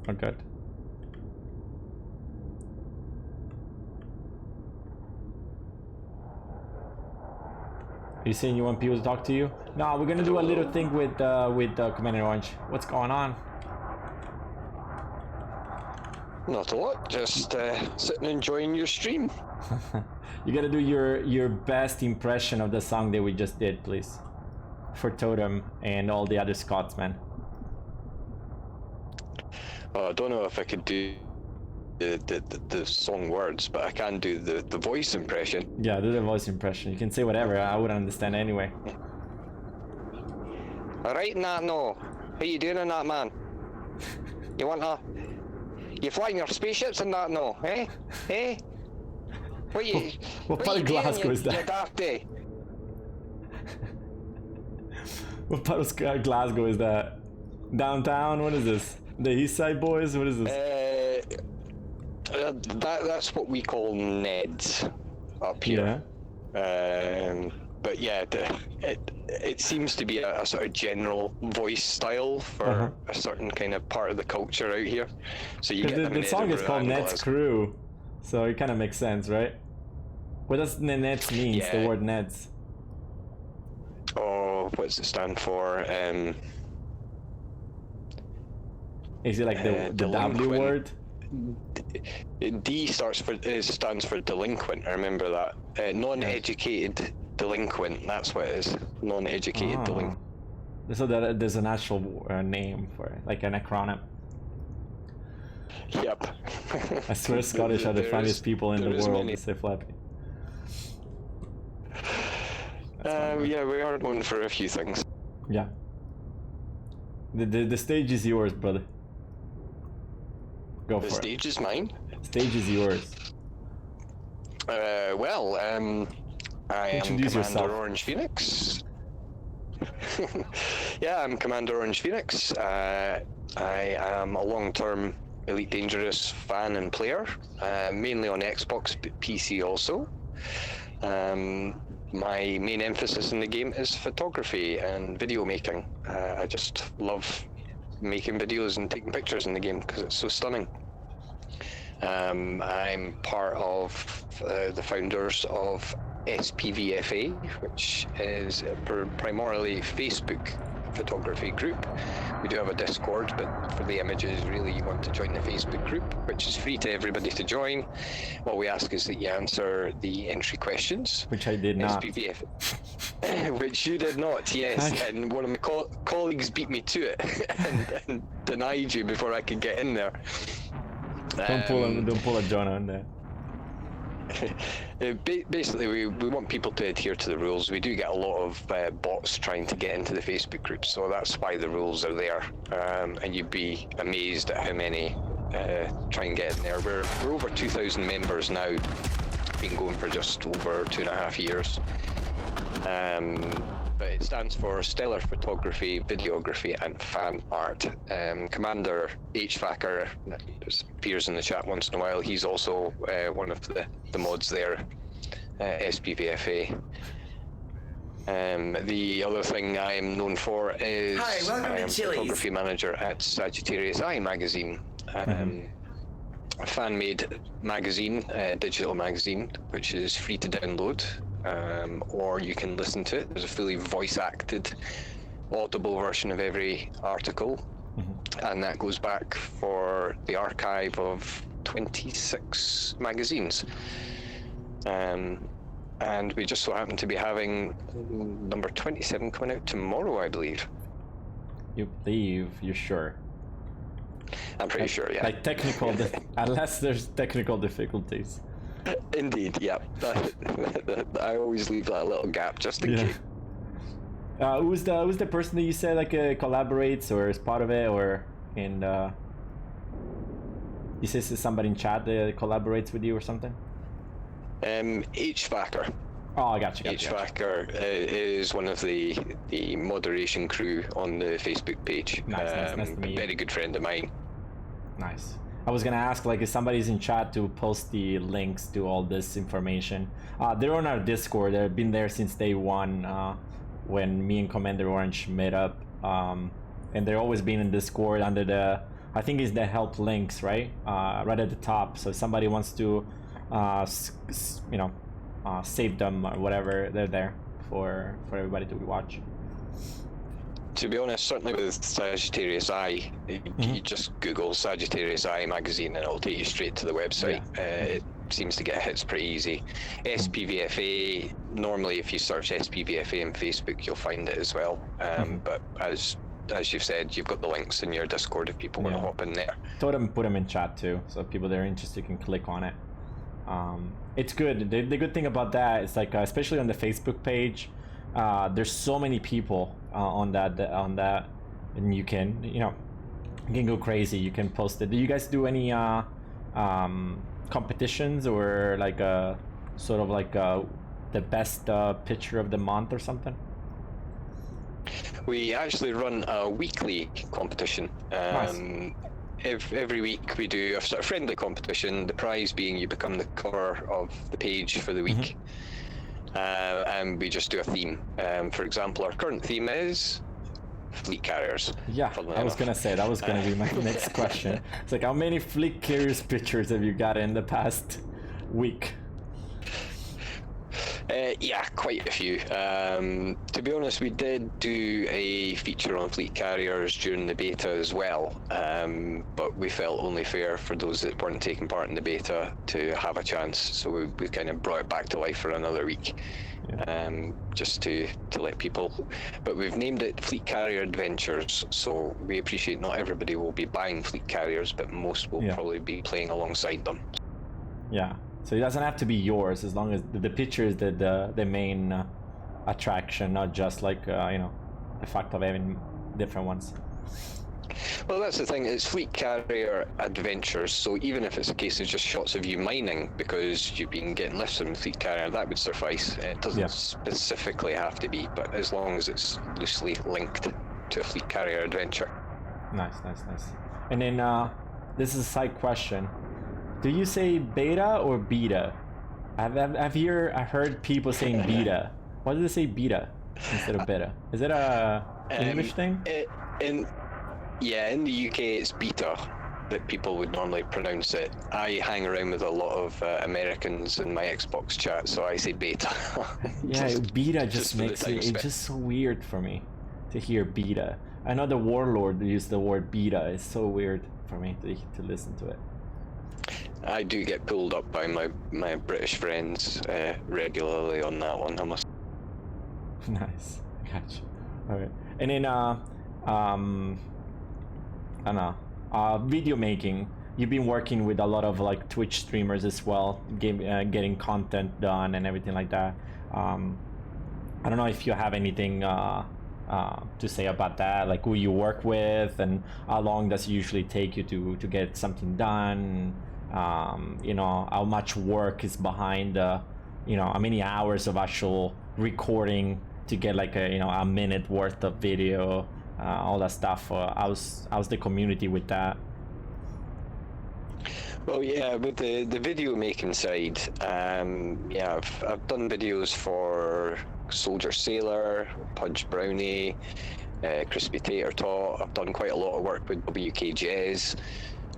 Oh, good. Are you saying you want people to talk to you? No, we're gonna do a little thing with Commander Orange. What's going on? Not a lot, just sitting enjoying your stream. You gotta do your best impression of the song that we just did, please, for Totem and all the other Scotsmen. I don't know if I could do the song words, but I can do the voice impression. Yeah, do the voice impression. You can say whatever. I wouldn't understand anyway. All right, Nat. No, how you doing in that, man? You flying your spaceships in that? No, eh? Eh? What part of Glasgow is that? You dafty. What part of Glasgow is that? Downtown? What is this? The East Side Boys? What is this? That's what we call Neds up here. Yeah. But yeah, it seems to be a sort of general voice style for a certain kind of part of the culture out here. So you get the song is called Ned's Crew, so it kind of makes sense, right? What does Neds mean? Yeah. The word Neds. Oh, what does it stand for? Is it like the W word? D stands for delinquent. I remember that. Non-educated delinquent. That's what it is. Non-educated delinquent. So there's an actual name for it, like an acronym. Yep. I swear Scottish are the funniest people in the world. They say Flappy. Yeah, we are known for a few things. Yeah. The stage is yours, brother. Go for it. The stage is mine. Stage is yours. Well, I am Commander Orange Phoenix. Yeah, I'm Commander Orange Phoenix. I am a long-term Elite Dangerous fan and player, mainly on Xbox, but PC also. My main emphasis in the game is photography and video making. I just love making videos and taking pictures in the game because it's so stunning. I'm part of the founders of SPVFA, which is primarily Facebook photography group. We do have a Discord, but for the images, really, you want to join the Facebook group, which is free to everybody to join. What we ask is that you answer the entry questions. Which I did not. SPVFA. Which you did not, yes. And one of my colleagues beat me to it and denied you before I could get in there. Don't pull a John on there. Basically, we want people to adhere to the rules. We do get a lot of bots trying to get into the Facebook group, so that's why the rules are there. And you'd be amazed at how many try and get in there. We're over 2,000 members now. Been going for just over 2.5 years. But it stands for Stellar Photography, Videography and Fan Art. Commander HVACer appears in the chat once in a while. He's also one of the mods there, SPVFA. The other thing I am known for is I am photography manager at Sagittarius Eye magazine. A fan-made magazine, digital magazine, which is free to download. Or you can listen to it. There's a fully voice-acted, audible version of every article, and that goes back for the archive of 26 magazines. And we just so happen to be having number 27 coming out tomorrow, I believe. You believe? You're sure? I'm pretty sure, yeah. Like technical, unless there's technical difficulties. Indeed, yeah. I always leave that little gap just in case. Who's the person that you said like collaborates or is part of it, or in? You say somebody in chat that collaborates with you or something? HVACer. Oh, I got you. HVACer is one of the moderation crew on the Facebook page. Nice to meet you. Very good friend of mine. Nice. I was gonna ask, like, if somebody's in chat to post the links to all this information. They're on our Discord. They've been there since day one, when me and Commander Orange met up. And they're always been in Discord under I think it's the help links, right? Right at the top. So if somebody wants to, save them or whatever, they're there for everybody to watch. To be honest, certainly with Sagittarius Eye, you just Google Sagittarius Eye magazine and it'll take you straight to the website. It seems to get hits pretty easy. SPVFA, normally if you search SPVFA on Facebook, you'll find it as well. But as you've said, you've got the links in your Discord if people want to hop in there. Put them in chat too, so if people that are interested can click on it. It's good. The good thing about that is like, especially on the Facebook page, there's so many people on that, and you can go crazy. You can post it. Do you guys do any competitions or like sort of like the best picture of the month or something? We actually run a weekly competition. Nice. Every week we do a sort of friendly competition, the prize being you become the cover of the page for the week. And we just do a theme. For example, our current theme is fleet carriers. Yeah, I was gonna say that was gonna be my next question. It's like, how many fleet carriers pictures have you got in the past week? Yeah, quite a few. To be honest, we did do a feature on fleet carriers during the beta as well, but we felt only fair for those that weren't taking part in the beta to have a chance, so we kind of brought it back to life for another week. Just to let people, but we've named it Fleet Carrier Adventures, so we appreciate not everybody will be buying fleet carriers, but most will probably be playing alongside them. Yeah, so it doesn't have to be yours, as long as the picture is the main attraction, not just like the fact of having different ones. Well, that's the thing, it's fleet carrier adventures, so even if it's a case of just shots of you mining because you've been getting lifts in fleet carrier, that would suffice. It doesn't specifically have to be, but as long as it's loosely linked to a fleet carrier adventure. Nice. And then this is a side question. Do you say beta or beta? I've heard people saying beta. Why do they say beta instead of beta? Is it a English thing? In the UK it's beta that people would normally pronounce it. I hang around with a lot of Americans in my Xbox chat, so I say beta. Beta just makes it's just so weird for me to hear beta. I know the Warlord used the word beta. It's so weird for me to listen to it. I do get pulled up by my British friends regularly on that one, I must. Nice, gotcha. All right, and then I don't know, video making. You've been working with a lot of like Twitch streamers as well, getting content done and everything like that. I don't know if you have anything to say about that, like who you work with and how long does it usually take you to get something done. How much work is behind how many hours of actual recording to get like a minute worth of video, all that stuff. How's the community with that? Well, yeah, with the video making side, I've done videos for Soldier Sailor, Pudge Brownie, Crispy Tater Tot. I've done quite a lot of work with WKJs,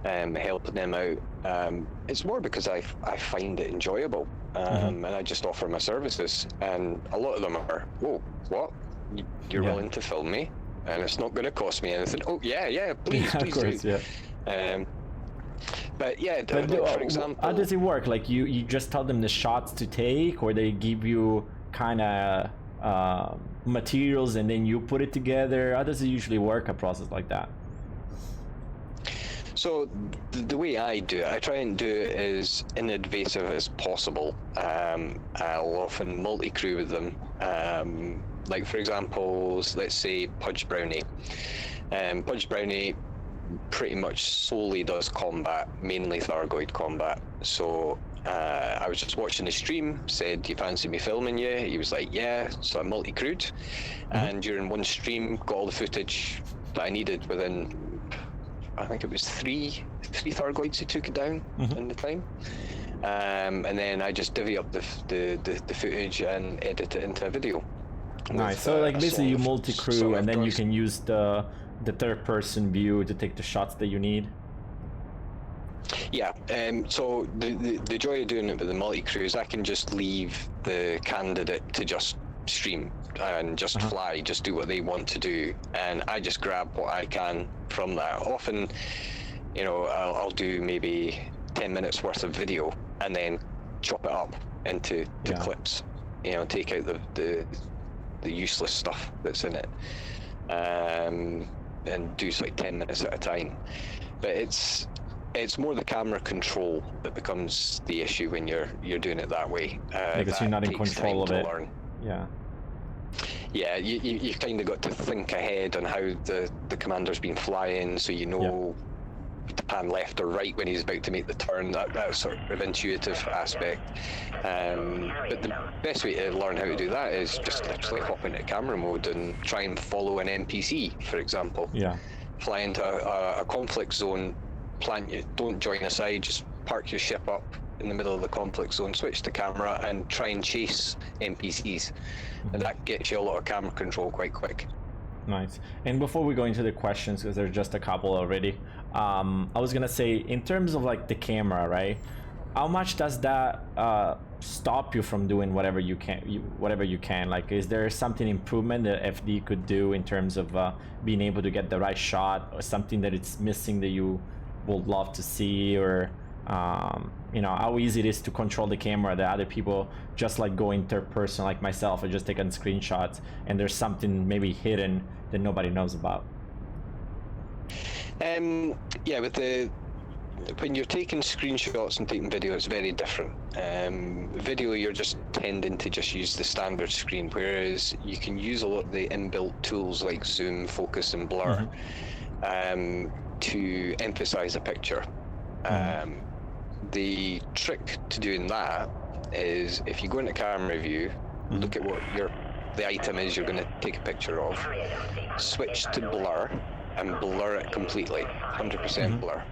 helping them out. It's more because I find it enjoyable, and I just offer my services, and a lot of them are, oh, what? You're willing to film me? And it's not going to cost me anything. Oh, yeah, please of course, do. Yeah. For example, how does it work? Like you just tell them the shots to take, or they give you kind of materials and then you put it together? How does it usually work, a process like that? So the way I do it, I try and do it as innovative as possible. I'll often multi-crew with them. Like for example, let's say Pudge Brownie. Pudge Brownie pretty much solely does combat, mainly Thargoid combat. So I was just watching the stream, said, "Do you fancy me filming you?" He was like, "Yeah." So I multi-crewed, and during one stream, got all the footage that I needed within, I think it was three Thargoids he took it down in the time. And then I just divvy up the footage and edit it into a video. Nice. So like basically you multi-crew and then you can use the the third person view to take the shots that you need? Yeah, so the joy of doing it with the multi-crew is I can just leave the candidate to just stream and just fly, just do what they want to do, and I just grab what I can from that. Often, you know, I'll do maybe 10 minutes worth of video and then chop it up into clips, you know, take out the useless stuff that's in it, and do like 10 minutes at a time. But it's more the camera control that becomes the issue when you're doing it that way. Because you're not in control of it. Learn. Yeah. Yeah, you kind of got to think ahead on how the commander's been flying, so you know to pan left or right when he's about to make the turn, that sort of intuitive aspect. But the best way to learn how to do that is just literally hop into camera mode and try and follow an NPC, for example. Yeah. Fly into a conflict zone, don't join a side, just park your ship up in the middle of the conflict zone, switch the camera and try and chase NPCs. And that gets you a lot of camera control quite quick. Nice. And before we go into the questions, because there's just a couple already, I was gonna say, in terms of like the camera, right? How much does that stop you from doing whatever you can? Like, is there something improvement that FD could do in terms of being able to get the right shot, or something that it's missing that you would love to see, or you know, how easy it is to control the camera that other people just like go in third person like myself and just taking screenshots, and there's something maybe hidden that nobody knows about? Yeah, when you're taking screenshots and taking video, it's very different. Video, you're just tending to just use the standard screen, whereas you can use a lot of the inbuilt tools like zoom, focus, and blur to emphasize a picture. The trick to doing that is, if you go into camera view, look at what the item is you're going to take a picture of, switch to blur and blur it completely, 100% blur.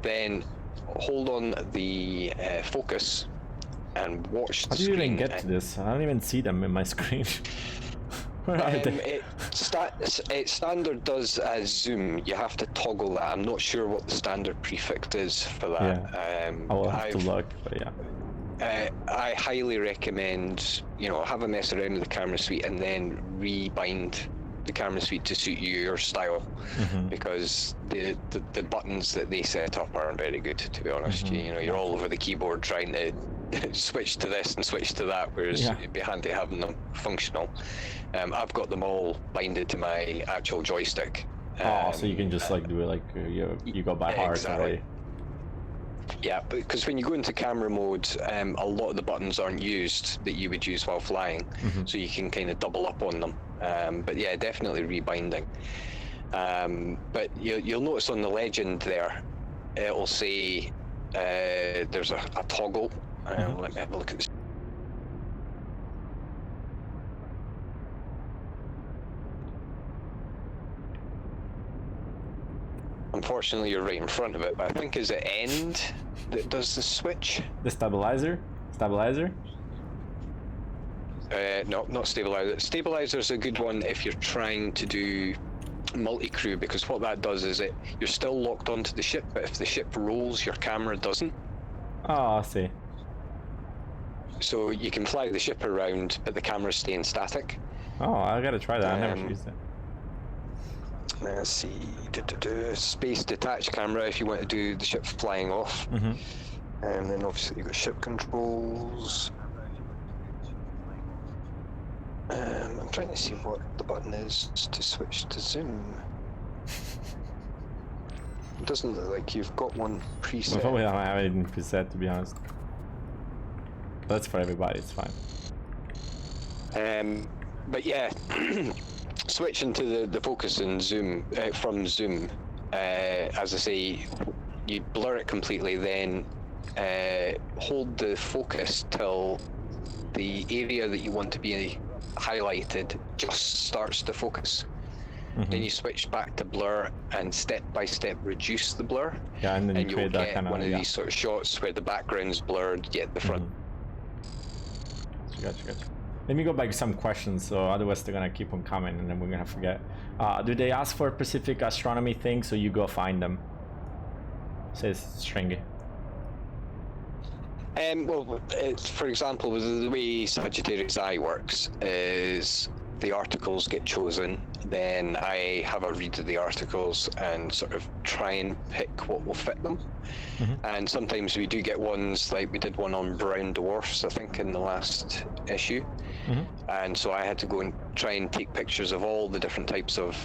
Then hold on the focus and watch the screen. How do you even get to this? I don't even see them in my screen. Where are they? It standard does zoom. You have to toggle that. I'm not sure what the standard prefix is for that. Yeah. I will have to look, but yeah. I highly recommend, you know, have a mess around with the camera suite and then rebind the camera suite to suit your style, because the buttons that they set up aren't very good, to be honest. You know, you're all over the keyboard trying to switch to this and switch to that, whereas it'd be handy having them functional. I've got them all binded to my actual joystick. So you can just like do it like you go by heart. Exactly. Yeah, because when you go into camera mode, a lot of the buttons aren't used that you would use while flying, so you can kind of double up on them. But yeah, definitely rebinding. But you'll notice on the legend there, it'll say there's a toggle. Let me have a look at this. Unfortunately, you're right in front of it, but I think is it end that does the switch? The stabilizer? Stabilizer? No, not stabilizer. Stabilizer's a good one if you're trying to do multi-crew, because what that does is you're still locked onto the ship, but if the ship rolls, your camera doesn't. Oh, I see. So you can fly the ship around, but the camera's staying static. Oh, I gotta try that. I never used it. Let's see. Space detach camera if you want to do the ship flying off. And then obviously you've got ship controls. I'm trying to see what the button is to switch to zoom. It doesn't look like you've got one preset. I probably don't have it preset, to be honest. That's for everybody, it's fine. But yeah, switching to the focus and zoom, from zoom, as I say, you blur it completely, then hold the focus till the area that you want to be highlighted just starts to focus. Then you switch back to blur and step by step reduce the blur. Yeah, and then you you'll create get that one of these sort of shots where the background's blurred, yet the front. Gotcha. Let me go back to some questions, so otherwise they're gonna keep on coming, and then we're gonna forget. Do they ask for specific astronomy things, or you go find them? Says Stringy. Well, for example, the way Sagittarius Eye works is the articles get chosen, then I have a read of the articles and sort of try and pick what will fit them. And sometimes we do get ones, like we did one on brown dwarfs, I think, in the last issue. And so I had to go and try and take pictures of all the different types of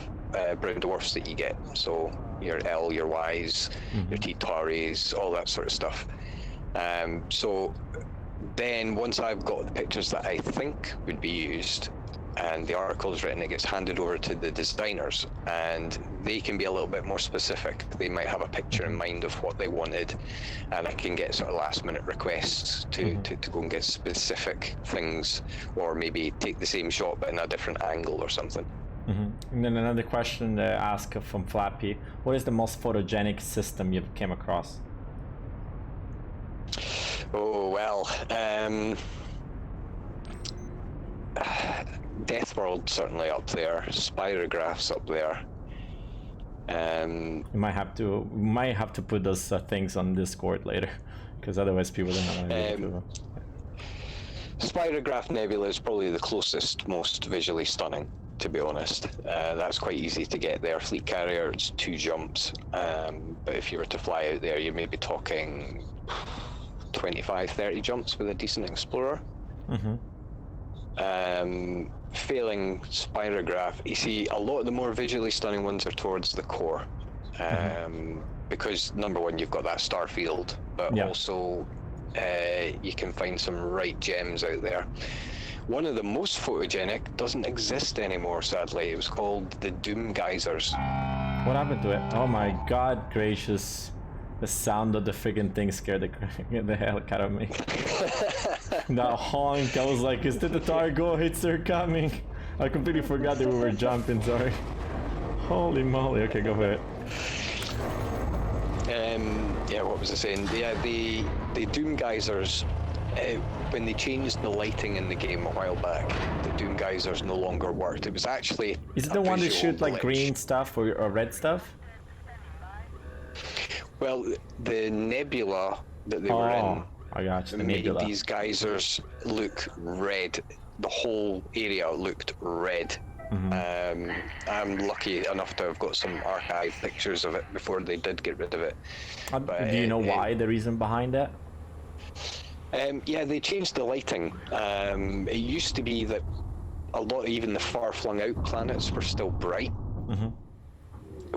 brown dwarfs that you get. So your L, your Ys, your T Tauris, all that sort of stuff. So then once I've got the pictures that I think would be used and the article is written, it gets handed over to the designers, and they can be a little bit more specific. They might have a picture in mind of what they wanted, and I can get sort of last minute requests to go and get specific things, or maybe take the same shot but in a different angle or something. And then another question asked from Flappy: what is the most photogenic system you've came across? Oh, well, Death World certainly up there, Spirograph's up there. You might have to put those things on Discord later, because otherwise people don't know what to do. Spirograph Nebula is probably the closest, most visually stunning, to be honest. That's quite easy to get there. Fleet Carrier, it's 2 jumps, but if you were to fly out there, you may be talking 25-30 jumps with a decent explorer. Failing Spirograph, you see a lot of the more visually stunning ones are towards the core, because number one, you've got that star field, but also you can find some right gems out there. One of the most photogenic doesn't exist anymore, sadly. It was called the Doom Geysers. What happened to it? Oh my god gracious. The sound of the friggin' thing scared the hell out of me. That honk, I was like, is that the Targo hits are coming? I completely forgot that we were jumping, sorry. Holy moly, okay, go for it. Yeah, what was I saying? Yeah, the Doom Geysers, when they changed the lighting in the game a while back, the Doom Geysers no longer worked. It was actually... Is it the one that shoot like green stuff or red stuff? Well, the nebula that they were in I got you, the made nebula. these geysers look red. The whole area looked red. I'm lucky enough to have got some archive pictures of it before they did get rid of it. But, do you know why, the reason behind that? Yeah, they changed the lighting. It used to be that a lot, even the far-flung out planets were still bright.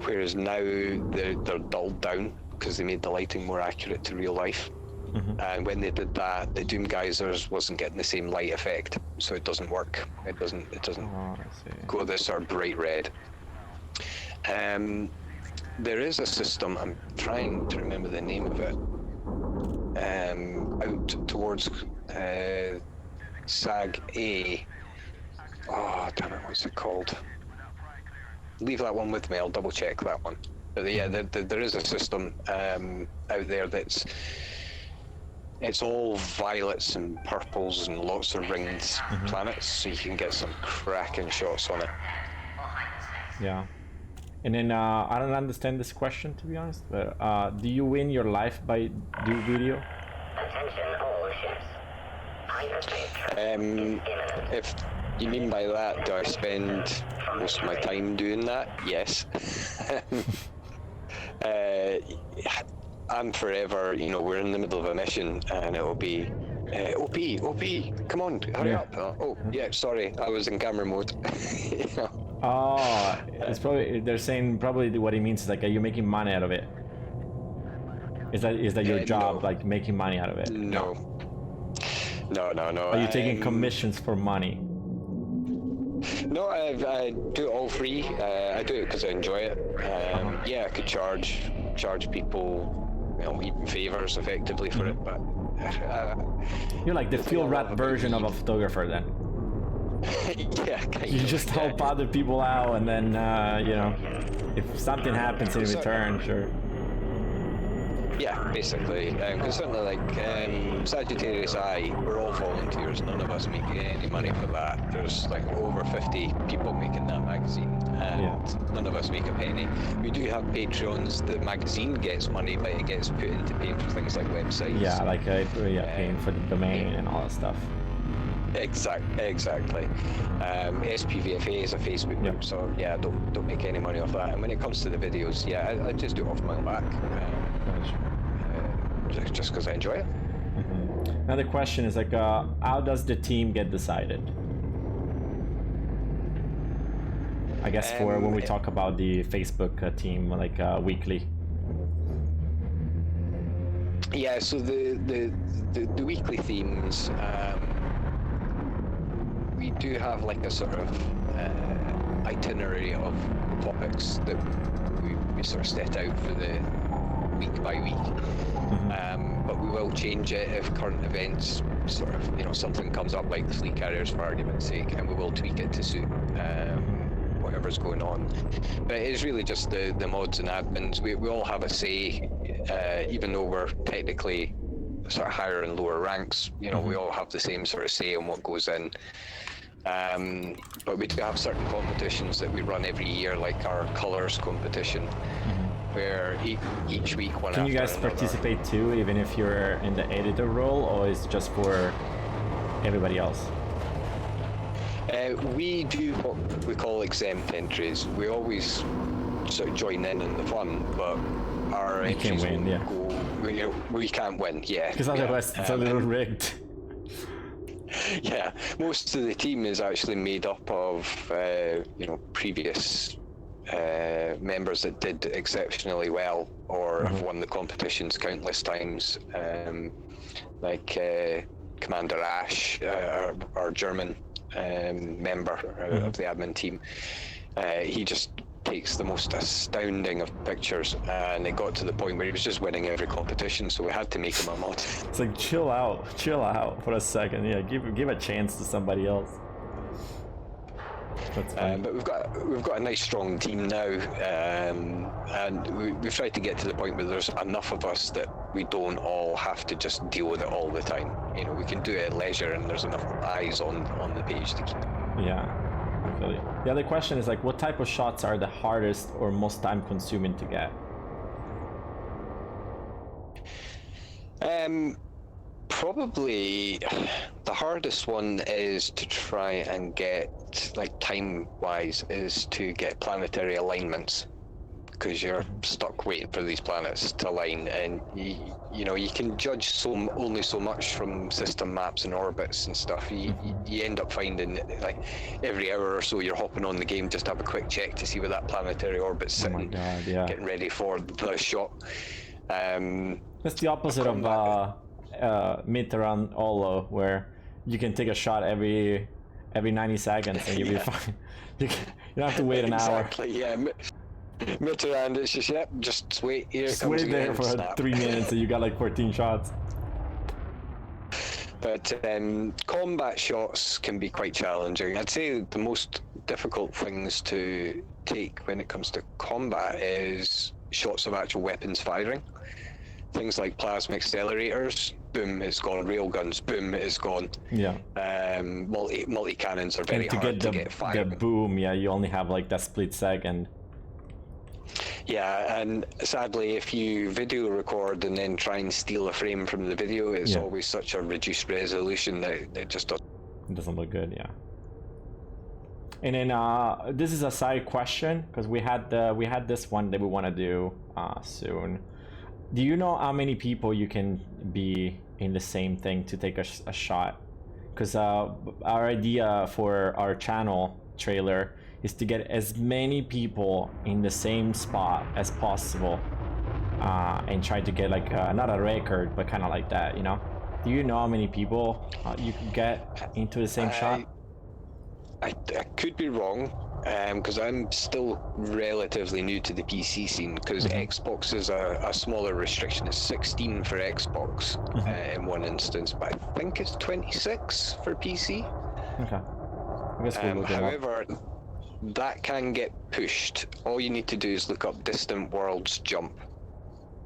Whereas now they're dulled down because they made the lighting more accurate to real life. And when they did that, the Doom Geysers wasn't getting the same light effect, so it doesn't work. It doesn't go this sort of bright red. There is a system, I'm trying to remember the name of it, out towards Sag A. Oh, damn it, what's it called? Leave that one with me, I'll double check that one. But yeah, there is a system out there it's all violets and purples and lots of ringed planets, so you can get some cracking shots on it. Yeah. And then I don't understand this question, to be honest, but do you win your life by do video? Attention all ships. If you mean by that, do I spend most of my time doing that? Yes. I'm forever, we're in the middle of a mission and it'll be OP, come on, hurry up. Yeah, sorry, I was in camera mode. Oh, it's probably, they're saying probably what it means is like, are you making money out of it? Is that your job, no. like making money out of it? No. Are you taking commissions for money? No, I do it all free. I do it because I enjoy it. Yeah, I could charge people, even favors effectively for it, but you're like the field rat version of a photographer then. Yeah, you just help other people out, and then if something happens in return, sure. Yeah, basically. Because certainly, like Sagittarius Eye, we're all volunteers. None of us make any money for that. There's like over 50 people making that magazine, and none of us make a penny. We do have Patreons. The magazine gets money, but it gets put into paying for things like websites. Yeah, like paying for the domain and all that stuff. Exactly. SPVFA is a Facebook group, so yeah, don't make any money off that. And when it comes to the videos, yeah, I just do it off my own back. Just because I enjoy it. Mm-hmm. Now the question is like, how does the team get decided? I guess for when we talk about the Facebook team, like weekly. Yeah, so the weekly themes, we do have like a sort of itinerary of topics that we sort of set out for the week by week. But we will change it if current events sort of, you know, something comes up like fleet carriers for argument's sake, and we will tweak it to suit whatever's going on. But it is really just the mods and admins. We all have a say, even though we're technically sort of higher and lower ranks, you know, we all have the same sort of say on what goes in. But we do have certain competitions that we run every year, like our colours competition, where each week one. Can you guys participate too, even if you're in the editor role, or is it just for everybody else? We do what we call exempt entries. We always sort of join in the fun, but our entries can't win, go, we can't win, yeah. Because otherwise it's a little rigged. Yeah, most of the team is actually made up of previous members that did exceptionally well or have won the competitions countless times, like Commander Ash, our German member of the admin team. He just takes the most astounding of pictures, and it got to the point where he was just winning every competition, so we had to make him a mod. It's like chill out for a second. Yeah, give a chance to somebody else. That's fine. But we've got a nice strong team now, and we've tried to get to the point where there's enough of us that we don't all have to just deal with it all the time. You know, we can do it at leisure, and there's enough eyes on the page to keep. Yeah. The other question is like, what type of shots are the hardest or most time consuming to get? Probably the hardest one is to try and get, like time wise, is to get planetary alignments, because you're stuck waiting for these planets to align, and you can judge only so much from system maps and orbits and stuff. You end up finding like every hour or so you're hopping on the game just to have a quick check to see where that planetary orbit's sitting, getting ready for the shot. That's the opposite of mid-run Olo, where you can take a shot every 90 seconds and you'll be fine. You don't have to wait an hour. Exactly, yeah. Mid-round, it's just wait here. Just wait there for 3 minutes and you got like 14 shots. But combat shots can be quite challenging. I'd say the most difficult things to take when it comes to combat is shots of actual weapons firing. Things like plasma accelerators, boom, it's gone. Railguns, boom, it's gone. Yeah. Multi cannons are very hard to get fired. The boom, yeah, you only have like that split second. Yeah, and sadly, if you video record and then try and steal a frame from the video, it's always such a reduced resolution that it just doesn't. It doesn't look good, yeah. And then this is a side question, because we had this one that we want to do soon. Do you know how many people you can be in the same thing to take a shot? Because our idea for our channel trailer is to get as many people in the same spot as possible, and try to get like not a record, but kind of like that, you know? Do you know how many people you can get into the same shot? I could be wrong, because I'm still relatively new to the PC scene, because Xbox is a smaller restriction. It's 16 for Xbox in one instance, but I think it's 26 for PC. Okay. I guess we'll however, that can get pushed. All you need to do is look up Distant Worlds Jump,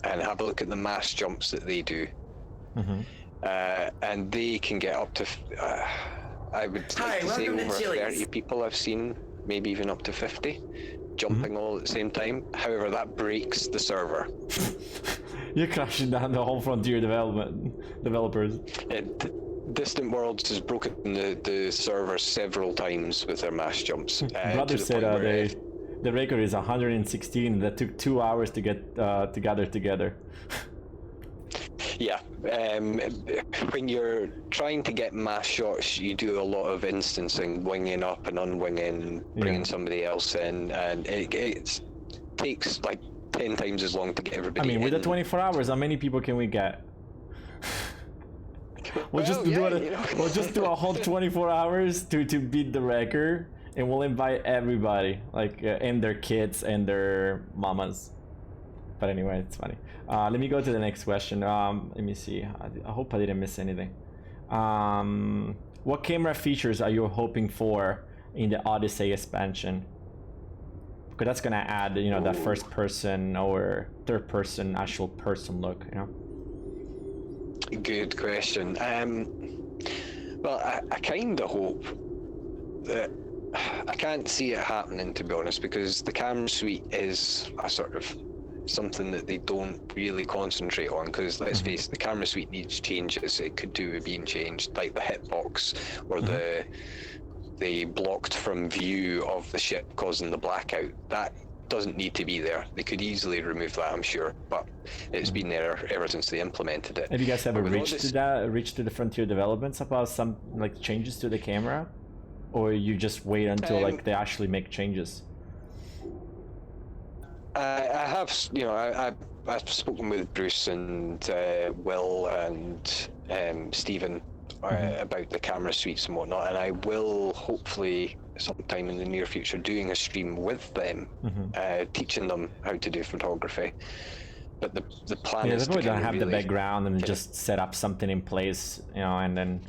and have a look at the mass jumps that they do. And they can get up to, I would like to say over 30 people I've seen, maybe even up to 50, jumping all at the same time. However, that breaks the server. You're crashing down the whole Frontier developers. Distant Worlds has broken the server several times with their mass jumps. Brother said the record is 116. That took 2 hours to get to gather together. Yeah, when you're trying to get mass shots, you do a lot of instancing, winging up and unwinging, bringing somebody else in, and it takes like 10 times as long to get everybody in. With the 24 hours, how many people can we get? We'll just do a whole 24 hours to beat the record, and we'll invite everybody, and their kids and their mamas. But anyway, it's funny. Let me go to the next question. Let me see. I hope I didn't miss anything. What camera features are you hoping for in the Odyssey expansion? Because that's gonna add, that first person or third person, actual person look, Good question. Well, I kind of hope that I can't see it happening, to be honest, because the camera suite is a sort of something that they don't really concentrate on, because let's face it, the camera suite needs changes. It could do with being changed, like the hitbox or the blocked from view of the ship causing the blackout. That doesn't need to be there. They could easily remove that, I'm sure, but it's been there ever since they implemented it. Have you guys ever reached to the Frontier developments about some changes to the camera, or you just wait until they actually make changes? I have, I've spoken with Bruce and Will and Stephen about the camera suites and whatnot, and I will hopefully sometime in the near future doing a stream with them, teaching them how to do photography. But the plan is to don't have the background and just set up something in place, and then,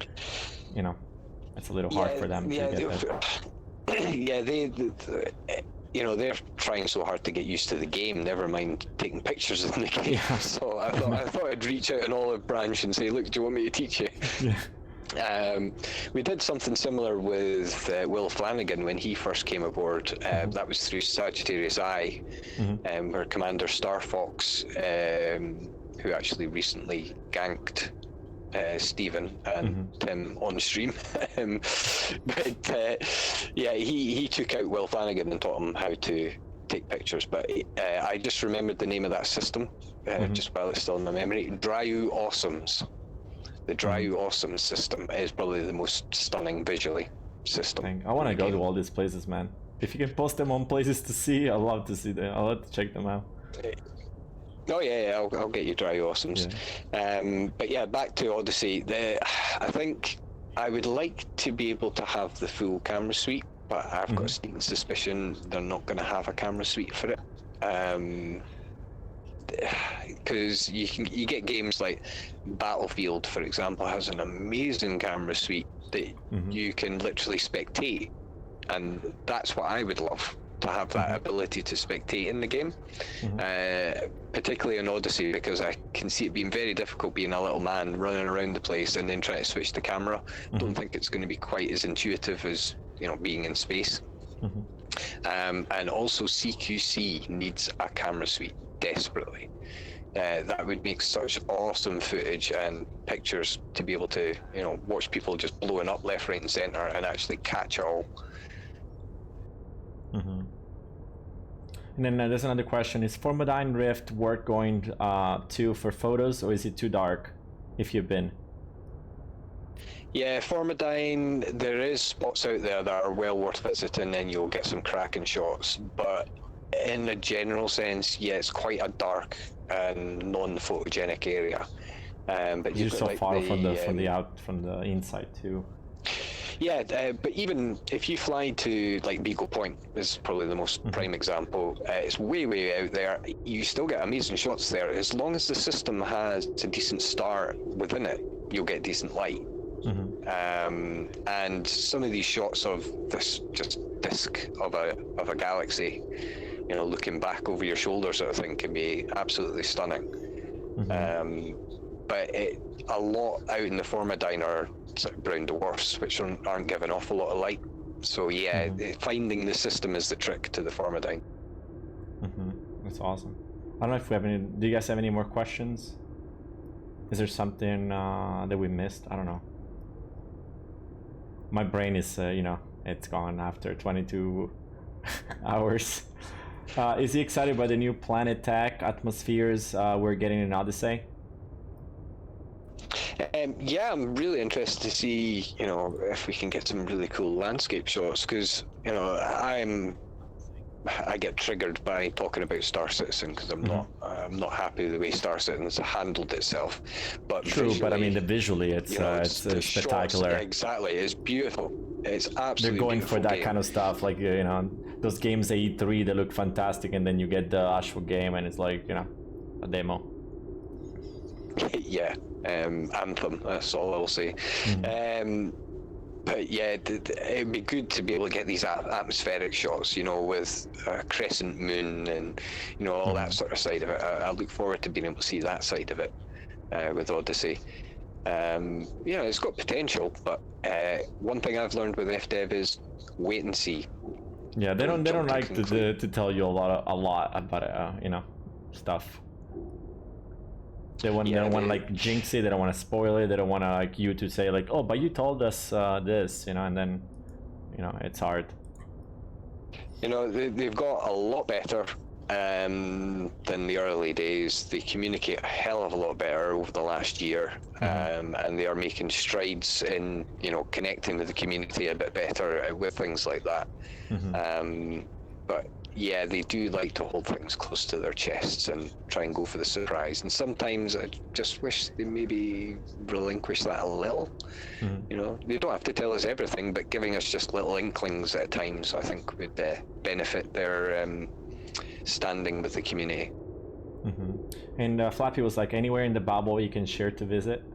it's a little hard for them to get that. Yeah, they're trying so hard to get used to the game, never mind taking pictures in the game. Yeah. So I thought I'd reach out an olive branch and say, look, do you want me to teach you? Yeah. We did something similar with Will Flanagan when he first came aboard. That was through Sagittarius Eye, where Commander Starfox, who actually recently ganked Stephen and Tim on stream. He took out Will Flanagan and taught him how to take pictures. But I just remembered the name of that system, just while it's still in my memory. Dryu Awesomes. The Dryu Awesomes system is probably the most stunning visually system. I want to go to all these places, man. If you can post them on places to see, I'd love to see them. I'd love to check them out. Oh yeah, I'll get you Dryu Awesomes. Yeah. But yeah, back to Odyssey. I think I would like to be able to have the full camera suite, but I've got a sneaking suspicion they're not going to have a camera suite for it. Because you get games like Battlefield, for example, has an amazing camera suite that you can literally spectate, and that's what I would love, to have that ability to spectate in the game, particularly in Odyssey, because I can see it being very difficult being a little man running around the place and then trying to switch the camera. Don't think it's going to be quite as intuitive as being in space. And also CQC needs a camera suite desperately. That would make such awesome footage and pictures to be able to watch people just blowing up left, right and center and actually catch it all. And then there's another question: is Formidine Rift worth going to for photos, or is it too dark if you've been? Yeah, Formidine, there is spots out there that are well worth visiting, and you'll get some cracking shots, but in a general sense, yeah, it's quite a dark and non-photogenic area. But you're so far from the inside too. Yeah, but even if you fly to Beagle Point, is probably the most prime example. It's way out there. You still get amazing shots there. As long as the system has a decent star within it, you'll get decent light. And some of these shots of this just disk of a galaxy, you know, looking back over your shoulder sort of thing can be absolutely stunning. But a lot out in the Formidine are sort of brown dwarfs, which aren't giving off a lot of light. So yeah, finding the system is the trick to the Formidine. That's awesome. I don't know if we have any. Do you guys have any more questions? Is there something that we missed? I don't know. My brain is, you know, it's gone after 22 hours. Is he excited by the new planet tech atmospheres we're getting in Odyssey? Yeah, I'm really interested to see, you know, if we can get some really cool landscape shots, because, you know, I get triggered by talking about Star Citizen because I'm not happy with the way Star Citizen's handled itself. But true, but I mean, visually, it's spectacular. Shots, exactly, it's beautiful. It's absolutely. They're going for that game. kind of stuff, like, you know, those games at E3 they look fantastic, and then you get the actual game, and it's like, you know, a demo. Yeah, Anthem. That's all I'll say. But yeah, it'd be good to be able to get these atmospheric shots, you know, with a crescent moon and, you know, all that sort of side of it. I look forward to being able to see that side of it with Odyssey. You know, it's got potential, but one thing I've learned with FDev is wait and see. Yeah, they don't like to tell you a lot about you know, stuff. They don't want to like jinx it. They don't want to spoil it. They don't want to like you to say like, oh, but you told us this, you know, and then, you know, it's hard. You know, they've got a lot better than the early days. They communicate a hell of a lot better over the last year, and they are making strides in, you know, connecting with the community a bit better with things like that. But yeah, they do like to hold things close to their chests and try and go for the surprise. And sometimes I just wish they maybe relinquish that a little. You know, they don't have to tell us everything, but giving us just little inklings at times, I think, would benefit their standing with the community. And Flappy was like, anywhere in the bubble you can share to visit?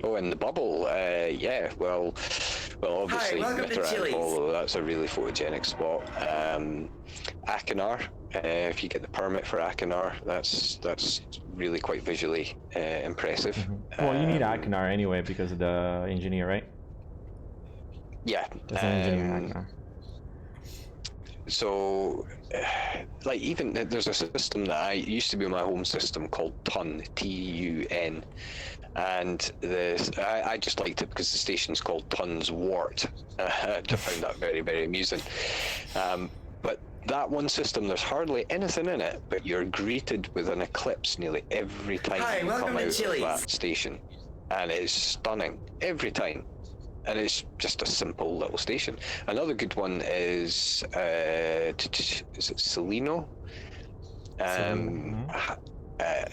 Oh, in the bubble, yeah, well, obviously, although that's a really photogenic spot. Akinar, if you get the permit for Akinar, that's really quite visually impressive. Well, you need Akinar anyway because of the engineer, right? Yeah. There's an engineer Akinar. So, like, even there's a system that used to be my home system called TUN, TUN, and I just liked it because the station's called Tun's Wart. I found that very, very amusing. But that one system, there's hardly anything in it, but you're greeted with an eclipse nearly every time you come out of that station, and it's stunning every time. And it's just a simple little station. Another good one is it Celino?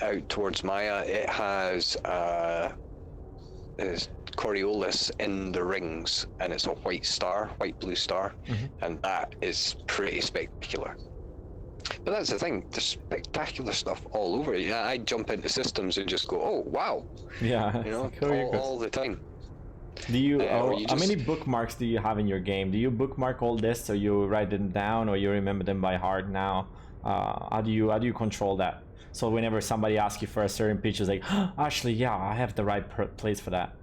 Out towards Maya, it has Coriolis in the rings, and it's a white blue star, and that is pretty spectacular. But that's the thing, there's spectacular stuff all over. Yeah, I jump into systems and just go, oh wow, yeah, you know, all the time. Do you? How many bookmarks do you have in your game? Do you bookmark all this, or you write them down, or you remember them by heart now? How do you control that? So whenever somebody asks you for a certain picture, it's like, oh, actually, yeah, I have the right place for that.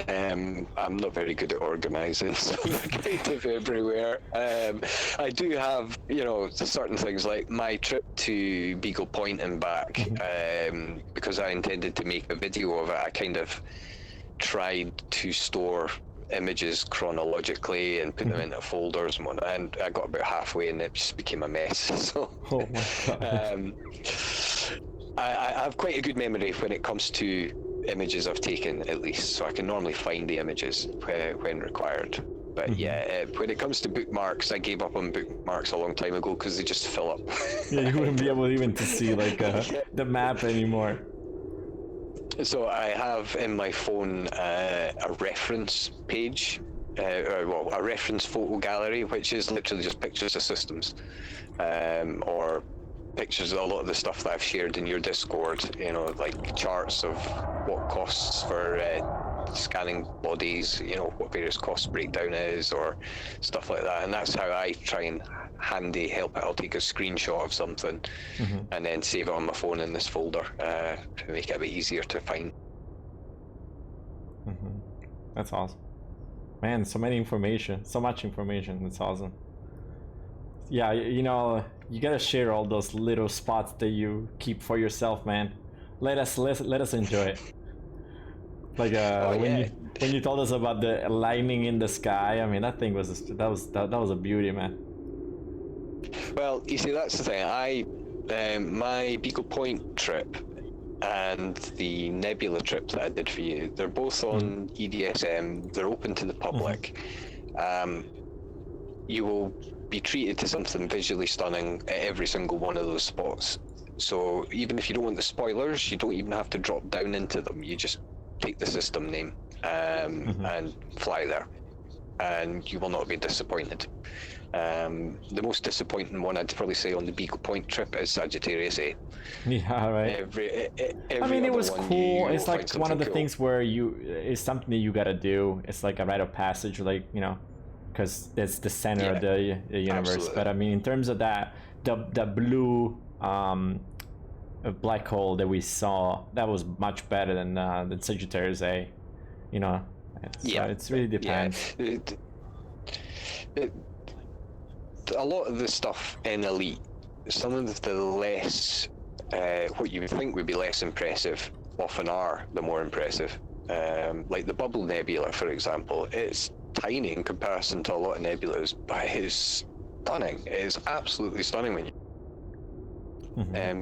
I'm not very good at organizing, so I'm creative everywhere. I do have, you know, certain things like my trip to Beagle Point and back, because I intended to make a video of it. I kind of tried to store images chronologically and put them into folders and whatnot, and I got about halfway and it just became a mess. So oh my God. I have quite a good memory when it comes to images I've taken, at least, so I can normally find the images when required. But yeah, when it comes to bookmarks, I gave up on bookmarks a long time ago because they just fill up. Yeah, you wouldn't be able even to see like the map anymore. So I have in my phone a reference page, a reference photo gallery, which is literally just pictures of systems, or pictures of a lot of the stuff that I've shared in your Discord, you know, like charts of what costs for scanning bodies, what various cost breakdown is or stuff like that. And that's how I try and handy help it. I'll take a screenshot of something and then save it on my phone in this folder to make it a bit easier to find. That's awesome. Man, so much information. That's awesome. Yeah, you gotta share all those little spots that you keep for yourself, man. Let us enjoy it. Like when you told us about the lightning in the sky, I mean that thing was a beauty, man. Well, you see, that's the thing. My Beagle Point trip and the Nebula trip that I did for you, they're both on EDSM. They're open to the public. You will be treated to something visually stunning at every single one of those spots. So even if you don't want the spoilers, you don't even have to drop down into them. You just take the system name and fly there, and you will not be disappointed. The most disappointing one I'd probably say on the Beagle Point trip is Sagittarius A. Yeah, right. Every I mean, it was cool. It's like one of the cool. things where it's something that you gotta do. It's like a rite of passage, like, because it's the center of the universe. Absolutely. But I mean, in terms of that, the blue black hole that we saw, that was much better than Sagittarius A. So it's really depends. A lot of the stuff in Elite, some of the less, what you would think would be less impressive, often are the more impressive. Like the Bubble Nebula, for example, it's tiny in comparison to a lot of nebulas, but it is stunning. It is absolutely stunning when you.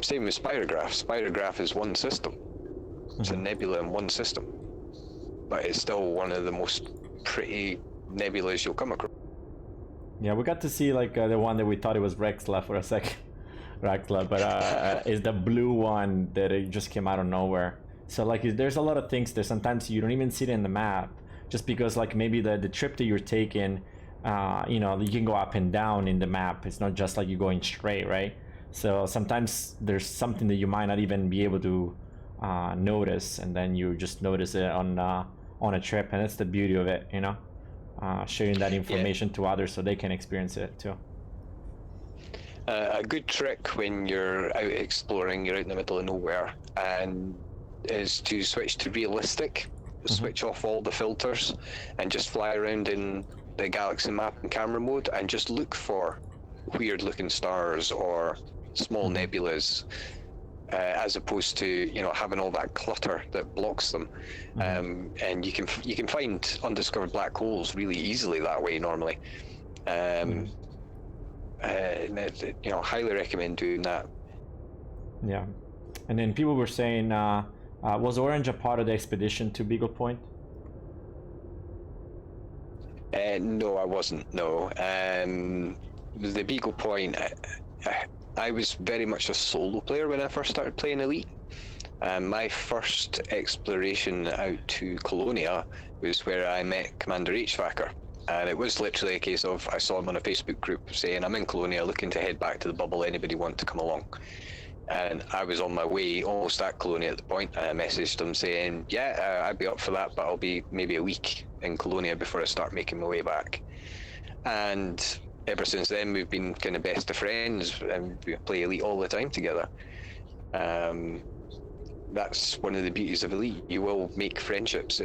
Same with Spirograph. Spirograph is one system. It's a nebula in one system, but it's still one of the most pretty nebulas you'll come across. Yeah, we got to see like the one that we thought it was Rexla for a second. Rexla, but is the blue one that it just came out of nowhere. So like there's a lot of things that sometimes you don't even see it in the map, just because like maybe the trip that you're taking, you can go up and down in the map. It's not just like you're going straight, right? So sometimes there's something that you might not even be able to notice, and then you just notice it on a trip, and that's the beauty of it, sharing that information to others so they can experience it too. A good trick when you're out exploring, you're out in the middle of nowhere, and is to switch to realistic, switch off all the filters, and just fly around in the galaxy map in camera mode, and just look for weird looking stars or small nebulas, as opposed to having all that clutter that blocks them. And you can find undiscovered black holes really easily that way normally. Highly recommend doing that. Yeah. And then people were saying, was Orange a part of the expedition to Beagle Point? No, I wasn't. No. The Beagle Point, I was very much a solo player when I first started playing Elite. My first exploration out to Colonia was where I met CmdrOrangePheonix. And it was literally a case of, I saw him on a Facebook group saying, I'm in Colonia looking to head back to the bubble, anybody want to come along? And I was on my way, almost at Colonia at the point, and I messaged him saying, I'd be up for that, but I'll be maybe a week in Colonia before I start making my way back. And ever since then, we've been kind of best of friends, and we play Elite all the time together. That's one of the beauties of Elite. You will make friendships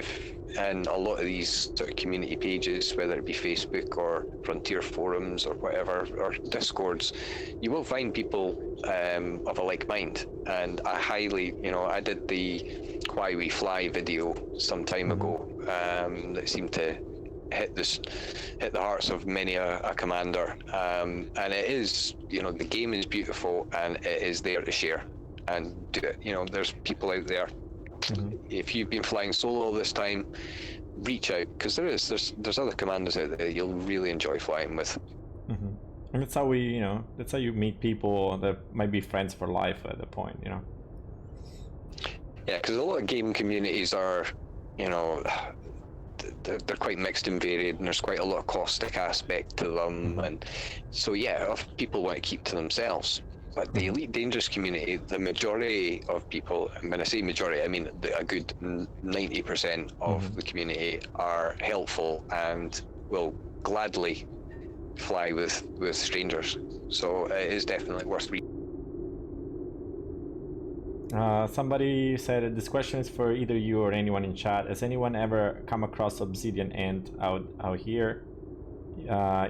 and a lot of these sort of community pages, whether it be Facebook or Frontier forums or whatever, or Discords, you will find people of a like mind. And I highly, I did the Why We Fly video some time ago that seemed to hit the hearts of many a commander. And it is, the game is beautiful and it is there to share and do it. There's people out there. If you've been flying solo all this time, reach out, because there's other commanders out there you'll really enjoy flying with. And that's how that's how you meet people that might be friends for life at the point. Yeah, because a lot of game communities are, they're quite mixed and varied, and there's quite a lot of caustic aspect to them, and so if people want to keep to themselves, But the Elite Dangerous community, the majority of people, and when I say majority, I mean a good 90% of the community are helpful and will gladly fly with strangers. So it is definitely worth reading. Somebody said this question is for either you or anyone in chat. Has anyone ever come across Obsidian Ant out here?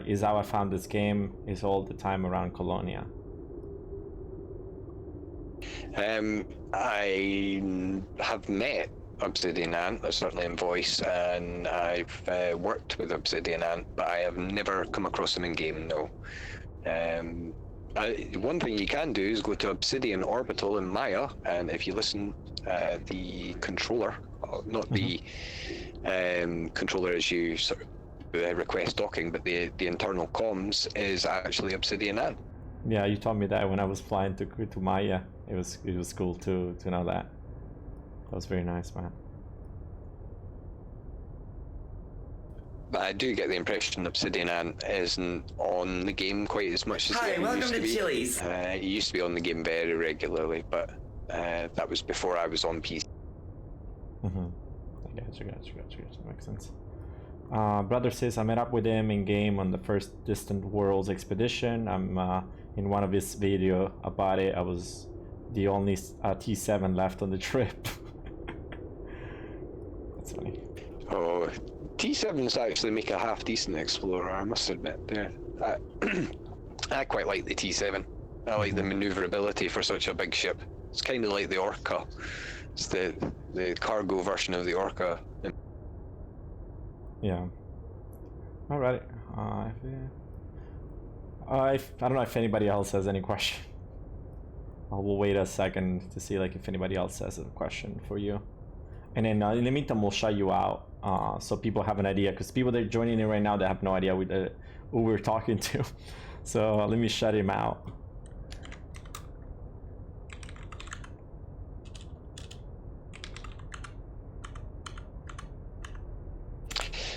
Is how I found this game. Is all the time around Colonia. I have met Obsidian Ant, certainly in voice, and I've worked with Obsidian Ant, but I have never come across them in game, no. One thing you can do is go to Obsidian Orbital in Maya, and if you listen, the controller, not the controller as you sort of request docking, but the internal comms is actually Obsidian Ant. Yeah, you told me that when I was flying to Maya. It was cool to know that. That was very nice, man. But I do get the impression Obsidian Ant isn't on the game quite as much as it used to be. Chili's. It used to be on the game very regularly, but that was before I was on PC. I gotcha. Makes sense. Brother says I met up with him in game on the first Distant Worlds expedition. I'm in one of his video about it. I was the only T7 left on the trip. That's funny. Oh, T7s actually make a half decent explorer, I must admit. There, I quite like the T7. I like the maneuverability for such a big ship. It's kind of like the Orca. It's the cargo version of the Orca. Yeah. All right. I don't know if anybody else has any question. We'll wait a second to see like if anybody else has a question for you, and then in the meantime we'll shout you out so people have an idea, because people that are joining in right now, they have no idea who we're talking to. So let me shout him out.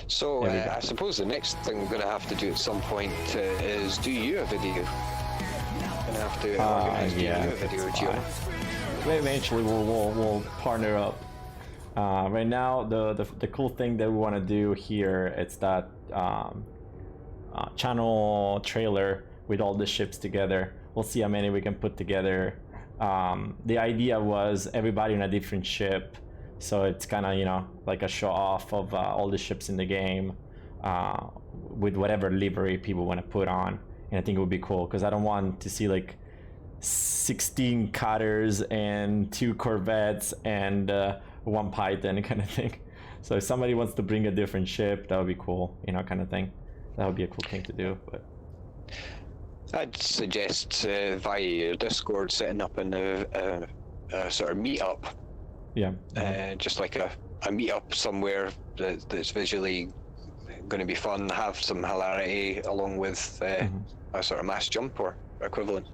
So I suppose the next thing we're going to have to do at some point is do you a video. Gonna have to organize a video, Gio. Eventually we'll partner up. Right now the cool thing that we want to do here is that channel trailer with all the ships together. We'll see how many we can put together. The idea was everybody in a different ship, so it's kind of, you know, like a show off of all the ships in the game with whatever livery people want to put on. And I think it would be cool, because I don't want to see like 16 cutters and 2 corvettes and 1 Python kind of thing. So if somebody wants to bring a different ship, that would be cool, you know, kind of thing. That would be a cool thing to do. But I'd suggest via your Discord setting up a sort of meetup. Yeah. Just like a meetup somewhere that's visually going to be fun, have some hilarity along with a sort of mass jump or equivalent.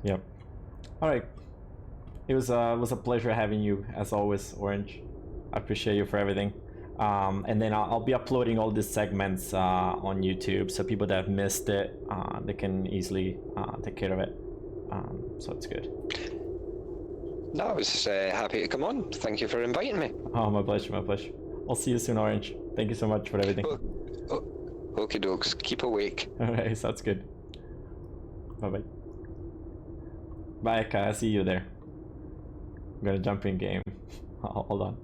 Yep. All right. It was a pleasure having you as always, Orange. I appreciate you for everything. And then I'll be uploading all these segments on YouTube, so people that have missed it, they can easily take care of it. So it's good. No, I was happy to come on. Thank you for inviting me. Oh, my pleasure, my pleasure. I'll see you soon, Orange. Thank you so much for everything. Okie dokes. Keep awake. Alright, sounds good. Bye-bye. Bye, Eka. I see you there. I'm gonna jump in game. Hold on.